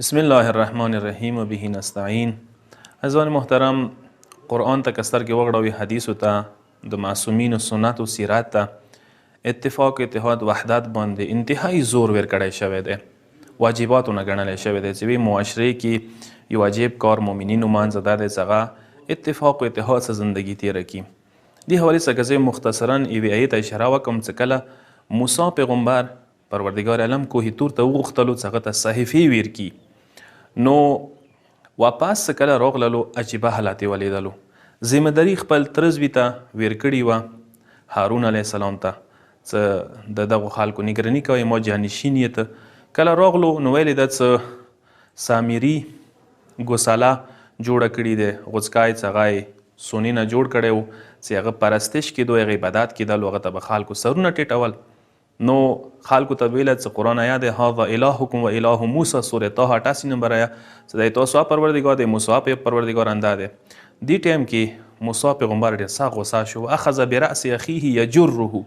بسم الله الرحمن الرحیم و به نستعین. عزیزان محترم، قرآن ته کستر کې وغړوي، حدیثو ته، د معصومینو سنت و سیرت ته اتفاق اتحاد وحدت باندې انتهایی زور ورکړی شوی دی، واجباتو نه ګڼلی شوی دی چې وی معاشرې کې یو واجب کار مؤمنینو منځ دا دی چې هغه اتفاق و اتحاد سره زندگی تیره کړي. دې حوالې څخه زه مختصرا یوې آیې ته اشاره وکړم چې کله موسی پیغمبر پروردګار عالم کوه تور ته وغوښتلو چې هغه ته صحیفې ورکړي، نو واپس کله راغللو عجیبه حالت یې ولیدلو. ذمهداري خپل ترزوي ته ورکړې وه، هارون علیه السلام ته، چې د دغو خلکو نګراني کوئ، ما جانشین یې ته. کله راغلو نو ویل یې ده چې سامري ګوساله جوړه کړې دی، غوڅکای چې هغه یې سونې نه جوړ کړی و چې هغه پرستش کېدو، هغه عبادت کېدلو، هغه ته به خلکو سرونه ټیټول. نو خلکو ته ویله چې قرآن آیا دی هذا الهکم و اله موسی، سورې طه 88 نمبر آیا چې دی تاسو پروردګار دی، موسی پروردګار انده دی. دې ټایم کې موسی پیغمبر ډېر سخت غوسه شو، اخذ برأس اخیه یجره،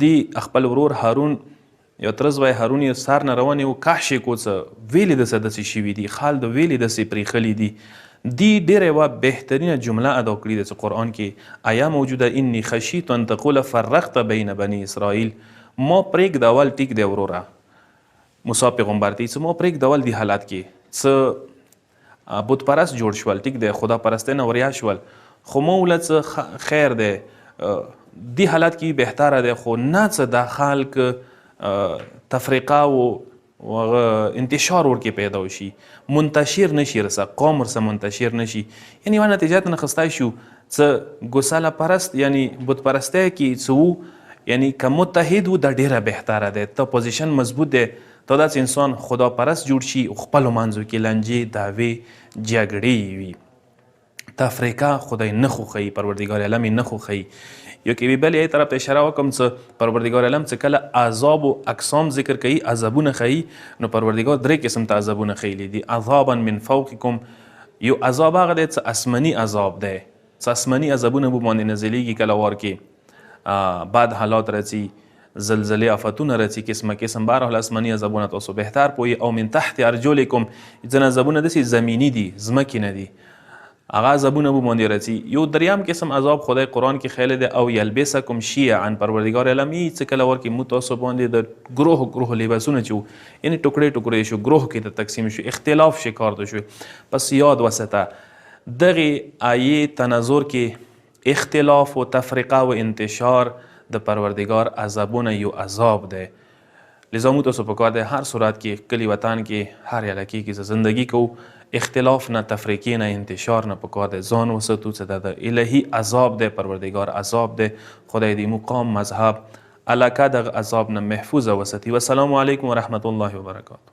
دی خپل ورور هارون یو ترز وای هارون یې سر نه روانې و، کاش یې کو څه ویلې دسې داسې شوي دي، خال د ویلې داسې پرېښلي دي. دی ډېره یوه بهترینه جمله ادا کړې ده چې قرآن کې آیا موجوده، انی خشیت ان تقول فرقت بین بني اسرائیل، ما پرېږدول ټیک دی وروره، موسی پیغمبر ته چې ما پرېږدول دی حالت کې څه بت پرست جوړ شول، ټیک دی خدا پرستۍ نه وریا شول، خو ما وله څه خیر دی دی حالت کې بهتره دی، خو نه څه دا خلک تفریقه و انتشار ورکې پیدا وشي، منتشر نشي، رسه قوم ورسه منتشر نشي. یعنی یوه نتیجه ته نخستی شو چې ګوساله پرست یعنی بت پرستی کې څه وو، یعنی که متحد و دا ډیره بهتره ده، تا پوزیشن مضبوط ده، تا داسې انسان خدا پرست جوړ شي او خپلو منځو کې لانجې دعوې جګړې وي، تفریقه خدای نه خوښوي، پروردګار عالم یې نه خوښوي. یو کې بلې ای طرف ته اشاره وکړم چې پروردګار عالم چې کله عذاب و اقسام ذکر کوي، عذابونه ښیي، نو پروردګار درې قسم ته عذابونه ښیلي دي. عذابا من فوقکم، یو عذاب هغه دی چې آسماني عذاب دی، چې آسماني عذابونه به باندې نازلیږي کله وار کې بعد حالات راځي، زلزلې آفتونه راځي، قسمه قسم، بهرحال آسماني عذابونه تاسو بهتر پوهیږئ. او من تحت ارجلکم، ځینې عذابونه داسې زمیني دي، ځمکې نه دي، هغه عذابونه به باندې راځي. یو دریم قسم عذاب خدای قرآن کې خیلی دی، او یلبسکم شیعا، پروردګار عالم یې چې کله ورکې موږ تاسو باندې د ګروه ګروه لباسونه چې وو، یعنې ټوکړې ټوکړې شو، ګروه کې ته تقسیم شو، اختلاف شکار ته شو. پس یاد وساته دغې آیې تناظر کې اختلاف و تفریقه و انتشار د پروردگار عذابونه یو عذاب ده. لذا مو تاسو په کار ده هر صورت کې کلی وطن کې هر علاقې کې زندگی کو، اختلاف نه، تفریقې نه، انتشار نه په کار ده، ځان وساتو چې د الهي عذاب ده، پروردگار عذاب ده. خدای دې مقام مذهب علاقه د عذاب نه محفوظ وساتي. والسلام علیکم ورحمت الله وبرکاته.